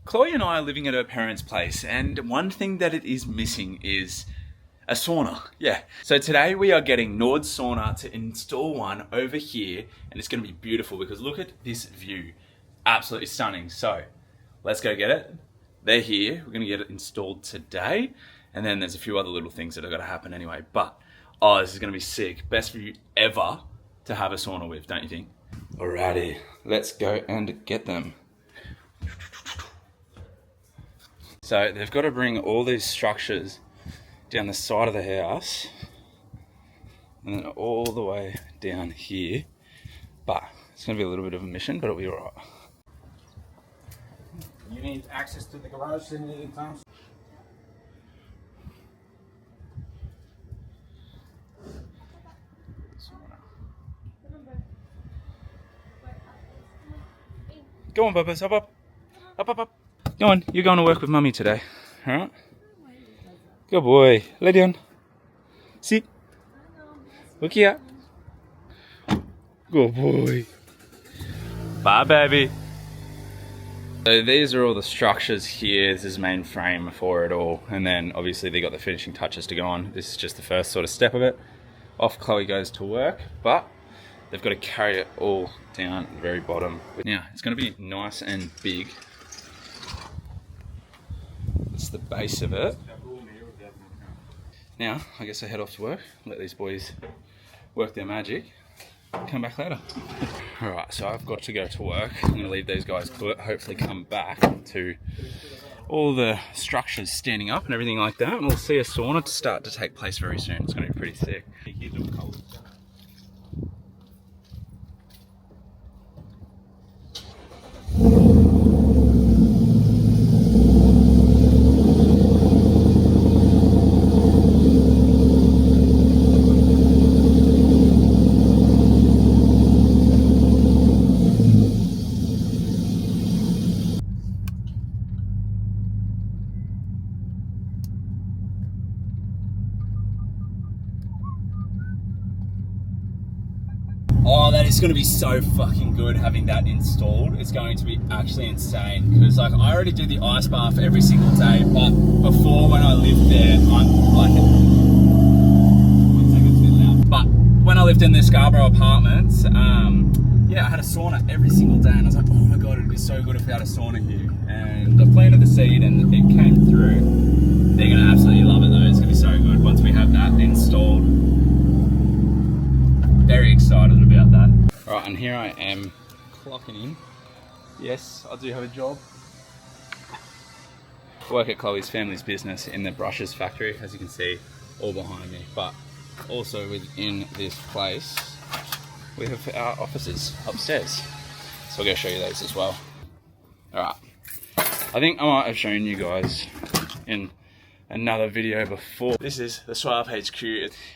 Chloe and I are living at her parents' place, and one thing that it is missing is a sauna. Yeah. So today we are getting Nord Sauna to install one over here, and it's going to be beautiful because look at this view. Absolutely stunning. So let's go get it. They're here. We're going to get it installed today, and then there's a few other little things that are going to happen anyway. But oh, this is going to be sick. Best view ever to have a sauna with, don't you think? Alrighty, let's go and get them. So they've got to bring all these structures down the side of the house and then all the way down here. But it's going to be a little bit of a mission, but it'll be alright. You need access to the garage in the town. Go on, Bubba, up, up. Up, up, up. Go on, you're going to work with Mummy today. Alright? Good boy. Lay down. Sit. Look here. Good boy. Bye, baby. So these are all the structures here. This is the main frame for it all. And then obviously they got the finishing touches to go on. This is just the first sort of step of it. Off Chloe goes to work, but they've got to carry it all down at the very bottom. Now, it's going to be nice and big. That's the base of it. Now, I guess I head off to work, let these boys work their magic, come back later. Alright, so I've got to go to work. I'm going to leave these guys to it, hopefully come back to all the structures standing up and everything like that, and we'll see a sauna to start to take place very soon. It's going to be pretty sick. Oh, that is going to be so fucking good having that installed. It's going to be actually insane because like I already do the ice bath every single day, but before when I lived there, but when I lived in the Scarborough apartments, yeah, I had a sauna every single day and I was like, oh my God, it'd be so good if we had a sauna here. And I planted the seed and it came through. They're going to absolutely love it though. It's going to be so good once we have that installed. Very excited about that. Alright, and here I am clocking in. Yes, I do have a job. I work at Chloe's family's business in the brushes factory, as you can see, all behind me. But also within this place, we have our offices upstairs. So I'll go show you those as well. Alright, I think I might have shown you guys in another video before. This is the Suave HQ.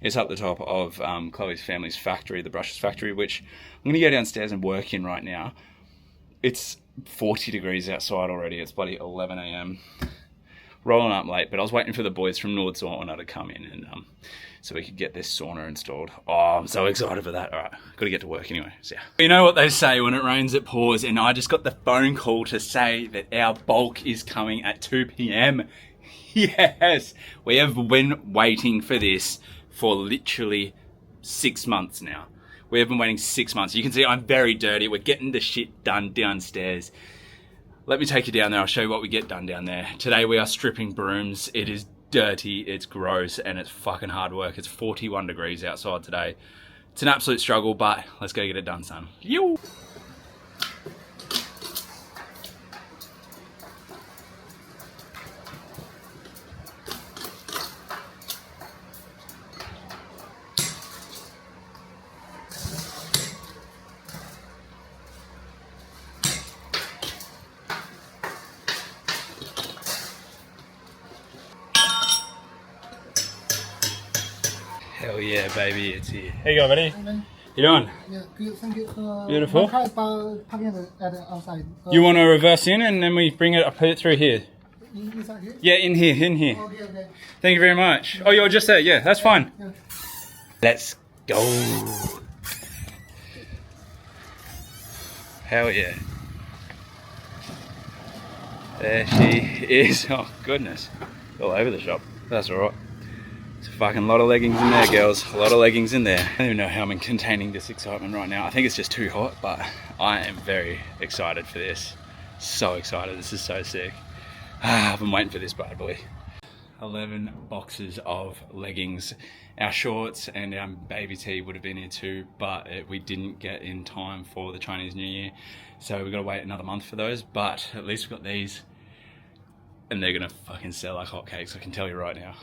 It's up the top of Chloe's family's factory, the brushes factory, which I'm going to go downstairs and work in right now. It's 40 degrees outside already. It's bloody 11 AM. Rolling up late, but I was waiting for the boys from Nord Sauna to come in and so we could get this sauna installed. Oh, I'm so excited for that. All right, got to get to work anyway. So yeah. You know what they say, when it rains it pours, and I just got the phone call to say that our bulk is coming at 2 PM. Yes, we have been waiting for this for literally 6 months now. We have been waiting 6 months. You can see I'm very dirty. We're getting the shit done downstairs. Let me take you down there. I'll show you what we get done down there. Today we are stripping brooms. It is dirty, it's gross, and it's fucking hard work. It's 41 degrees outside today. It's an absolute struggle, but let's go get it done, son. Yo! Hell yeah, baby, it's here. How you going, buddy? Hey, you doing? Yeah, good, thank you. Beautiful. My car is parking at the outside. You want to reverse in and then we bring it up, put it through here? Inside here? Yeah, in here, in here. Okay, okay. Thank you very much. Oh, you're just there. Yeah, that's fine. Yeah. Let's go. Hell yeah. There she is. Oh goodness, all over the shop. That's alright. There's a fucking lot of leggings in there, girls. A lot of leggings in there. I don't even know how I'm containing this excitement right now. I think it's just too hot, but I am very excited for this. So excited. This is so sick. I've been waiting for this bad boy. 11 boxes of leggings. Our shorts and our baby tee would have been here too, but we didn't get in time for the Chinese New Year. So we've got to wait another month for those, but at least we've got these. And they're gonna fucking sell like hotcakes, I can tell you right now.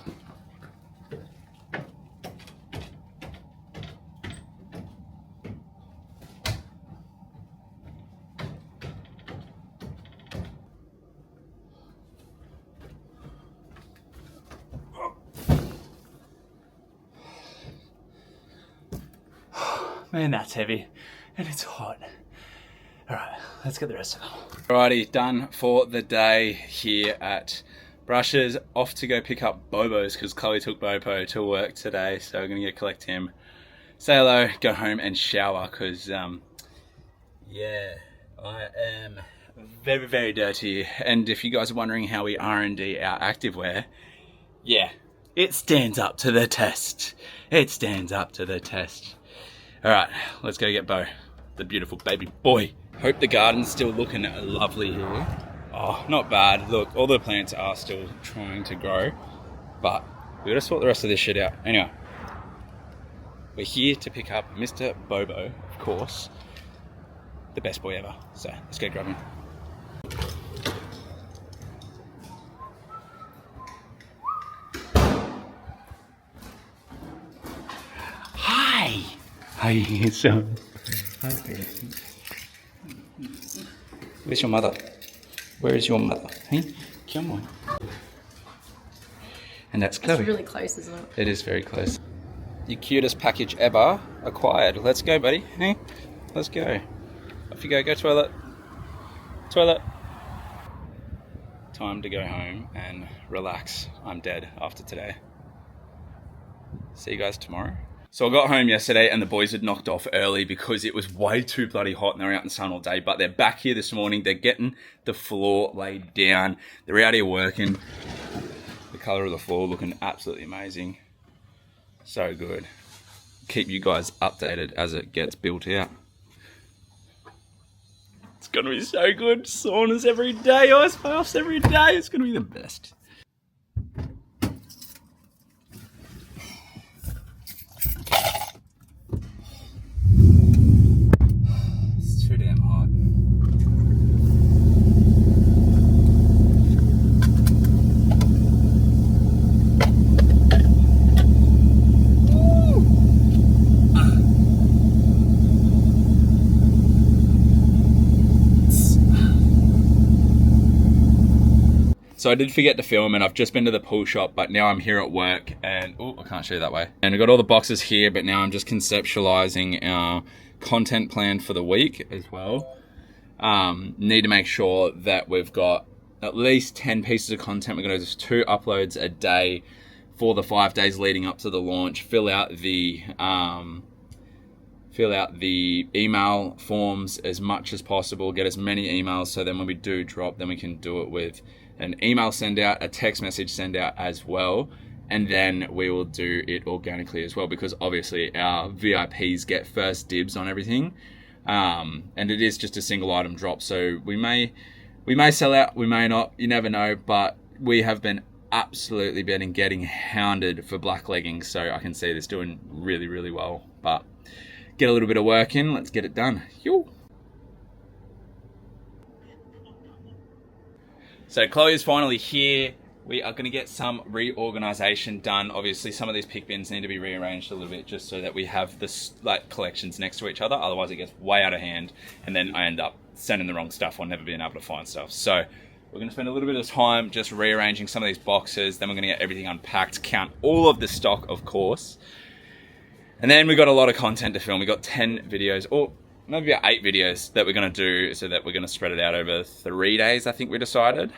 Man, that's heavy and it's hot. All right, let's get the rest of them. Alrighty, done for the day here at Brushes. Off to go pick up Bobo's because Chloe took Bobo to work today. So we're gonna go collect him, say hello, go home and shower because, yeah, I am very, very dirty. And if you guys are wondering how we R&D our activewear, yeah, it stands up to the test. It stands up to the test. All right, let's go get Bo, the beautiful baby boy. Hope the garden's still looking lovely here. Oh, not bad. Look, all the plants are still trying to grow, but we gotta sort the rest of this shit out. Anyway, we're here to pick up Mr. Bobo, of course, the best boy ever. So let's go grab him. Hi. Hi, son. Hi. Where's your mother? Where is your mother? Hey, come on. And that's Chloe. It's really close, isn't it? It is very close. The cutest package ever acquired. Let's go, buddy. Hey, let's go. Off you go. Go toilet. Toilet. Time to go home and relax. I'm dead after today. See you guys tomorrow. So I got home yesterday and the boys had knocked off early because it was way too bloody hot and they were out in the sun all day. But they're back here this morning. They're getting the floor laid down. They're out here working. The colour of the floor looking absolutely amazing. So good. Keep you guys updated as it gets built out. It's going to be so good. Saunas every day, ice baths every day. It's going to be the best. Too damn hot. So I did forget to film and I've just been to the pool shop, but now I'm here at work and, oh, I can't show you that way. And I've got all the boxes here, but now I'm just conceptualizing our content plan for the week as well. Need to make sure that we've got at least 10 pieces of content. We're going to do 2 uploads a day for the 5 days leading up to the launch. Fill out the email forms as much as possible. Get as many emails so then when we do drop, then we can do it with an email send out, a text message send out as well. And then we will do it organically as well because obviously our VIPs get first dibs on everything. And it is just a single item drop. So we may sell out, we may not, you never know, but we have been absolutely getting hounded for black leggings. So I can see this doing really, really well, but get a little bit of work in, let's get it done. Yo. So Chloe is finally here. We are going to get some reorganization done. Obviously, some of these pick bins need to be rearranged a little bit just so that we have the collections next to each other. Otherwise, it gets way out of hand, and then I end up sending the wrong stuff or never being able to find stuff. So we're going to spend a little bit of time just rearranging some of these boxes. Then we're going to get everything unpacked, count all of the stock, of course. And then we got a lot of content to film. We got 10 videos, or maybe about 8 videos that we're going to do, so that we're going to spread it out over 3 days, I think we decided,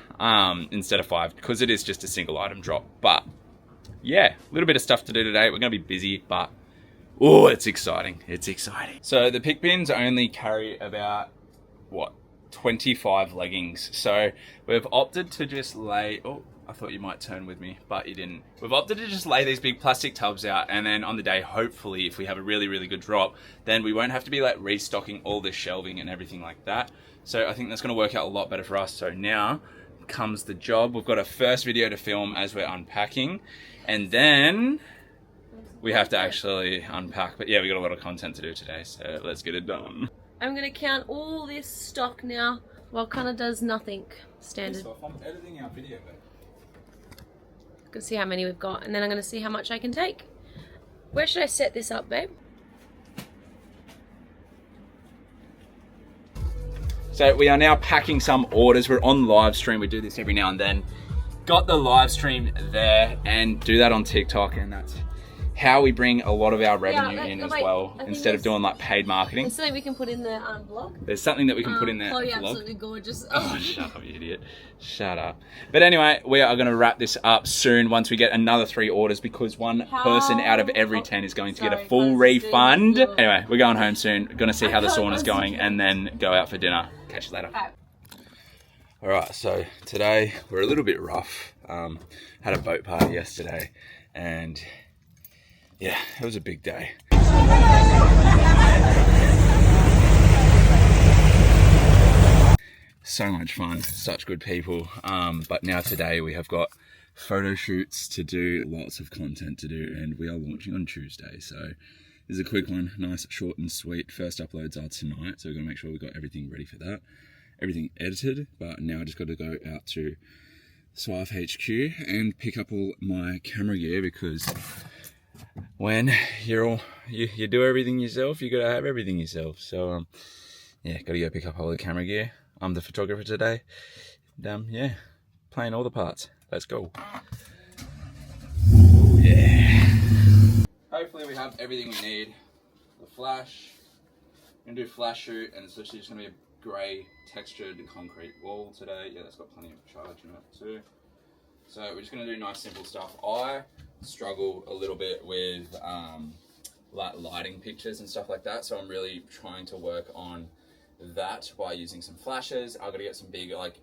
instead of 5, because it is just a single item drop. But yeah, a little bit of stuff to do today. We're going to be busy, but oh, it's exciting. It's exciting. So the pick bins only carry about, what, 25 leggings. So we've opted to just lay, oh, I thought you might turn with me, but you didn't. We've opted to just lay these big plastic tubs out, and then on the day, hopefully, if we have a really, really good drop, then we won't have to be like restocking all this shelving and everything like that. So I think that's gonna work out a lot better for us. So now comes the job. We've got a first video to film as we're unpacking, and then we have to actually unpack. But yeah, we got a lot of content to do today, so let's get it done. I'm gonna count all this stock now while Connor does nothing. Standard. I'm editing our video, babe. Gonna see how many we've got, and then I'm gonna see how much I can take. Where should I set this up, babe? So we are now packing some orders. We're on live stream. We do this every now and then. Got the live stream there and do that on TikTok, and that's how we bring a lot of our revenue in as well, instead of doing like paid marketing. There's something we can put in the blog. There's something that we can put in there. Chloe, absolutely gorgeous. Oh, shut up, you idiot. Shut up. But anyway, we are going to wrap this up soon once we get another 3 orders, because one person out of every 10 is going to get a full refund. Anyway, we're going home soon. Going to see how the sauna's going and then go out for dinner. Catch you later. All right, so today we're a little bit rough. Had a boat party yesterday, and yeah, it was a big day. So much fun, such good people. But now today we have got photo shoots to do, lots of content to do, and we are launching on Tuesday. So this is a quick one, nice, short and sweet. First uploads are tonight, so we're gonna make sure we've got everything ready for that. Everything edited, but now I just got to go out to Swive HQ and pick up all my camera gear, because when you do everything yourself, you gotta have everything yourself. So yeah, gotta go pick up all the camera gear. I'm the photographer today. And, yeah, playing all the parts. Let's go. Oh, yeah. Hopefully we have everything we need. The flash. I'm gonna do flash shoot, and it's actually just gonna be a grey textured concrete wall today. Yeah, that's got plenty of charge in it too. So we're just gonna do nice simple stuff. I struggle a little bit with like lighting pictures and stuff like that, so I'm really trying to work on that by using some flashes. I've got to get some big like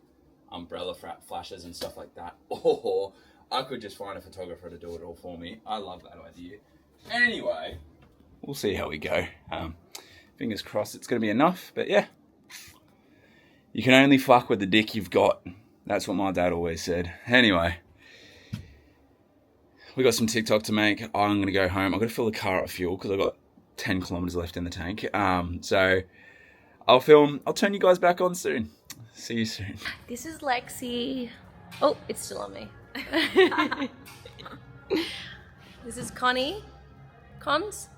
umbrella flashes and stuff like that, or I could just find a photographer to do it all for me. I love that idea. Anyway, we'll see how we go. Fingers crossed it's gonna be enough, but yeah, you can only fuck with the dick you've got. That's what my dad always said. Anyway, we got some TikTok to make. I'm gonna go home. I've got to fill the car up with fuel because I've got 10 kilometers left in the tank. So I'll film. I'll turn you guys back on soon. See you soon. This is Lexi. Oh, it's still on me. This is Connie. Cons?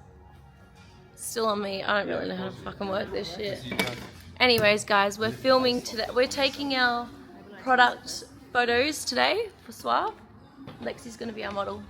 Still on me. I don't really know how to fucking work this shit. Anyways, guys, we're filming today. We're taking our product photos today for Suave. Lexi's gonna be our model.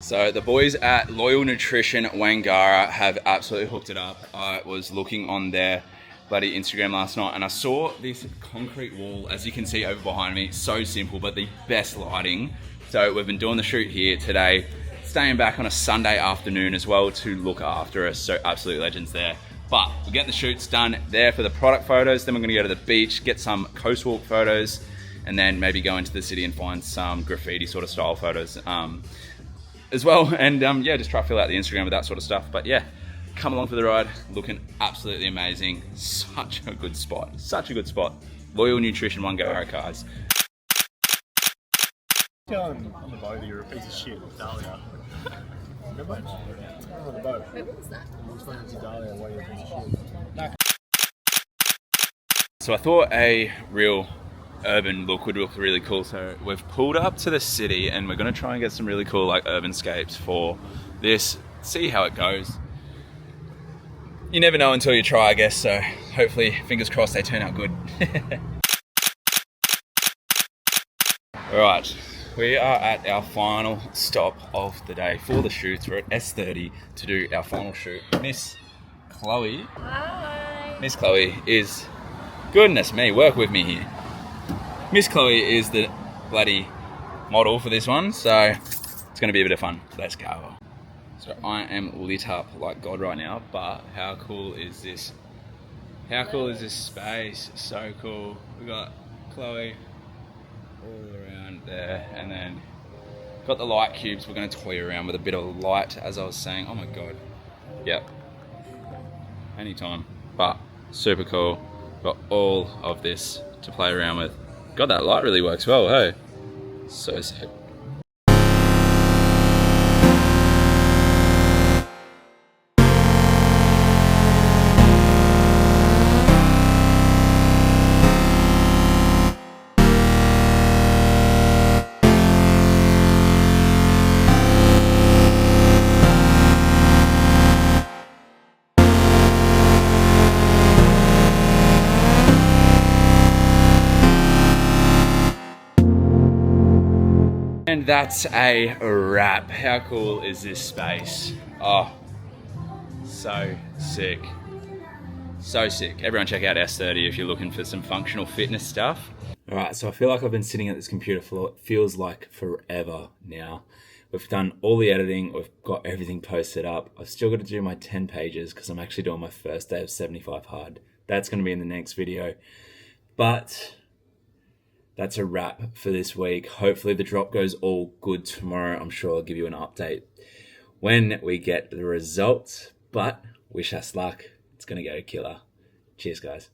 So the boys at Loyal Nutrition Wangara have absolutely hooked it up. I was looking on their bloody Instagram last night and I saw this concrete wall, as you can see over behind me. So simple, but the best lighting. So we've been doing the shoot here today, staying back on a Sunday afternoon as well to look after us. So absolute legends there. But we're getting the shoots done there for the product photos. Then we're gonna go to the beach, get some coast walk photos, and then maybe go into the city and find some graffiti sort of style photos as well. And yeah, just try to fill out the Instagram with that sort of stuff. But yeah, come along for the ride. Looking absolutely amazing. Such a good spot. Such a good spot. Loyal Nutrition Wangara, guys. On the boat, you're a piece of shit, Dahlia. Remember? On the boat. Wait, what was that? I was talking to Dahlia why you're a piece of shit. So I thought a real urban look would look really cool. So we've pulled up to the city and we're gonna try and get some really cool like urban scapes for this. See how it goes. You never know until you try, I guess. So hopefully, fingers crossed, they turn out good. All right. We are at our final stop of the day for the shoots. We're at S30 to do our final shoot. Miss Chloe. Hi. Miss Chloe is, goodness me, work with me here. Miss Chloe is the bloody model for this one, so it's going to be a bit of fun. Let's go. So I am lit up like God right now, but how cool is this How cool is this space? So cool. We got Chloe all around there, and then got the light cubes. We're going to toy around with a bit of light, as I was saying. Oh my god. Yep. Anytime. But super cool. Got all of this to play around with. God, that light really works well, hey? So sick. And that's a wrap. How cool is this space? Oh, so sick. So sick. Everyone check out S30 if you're looking for some functional fitness stuff. All right, so I feel like I've been sitting at this computer for it feels like forever now. We've done all the editing, we've got everything posted up. I've still got to do my 10 pages because I'm actually doing my first day of 75 hard. That's going to be in the next video. But that's a wrap for this week. Hopefully the drop goes all good tomorrow. I'm sure I'll give you an update when we get the results. But wish us luck. It's going to go killer. Cheers, guys.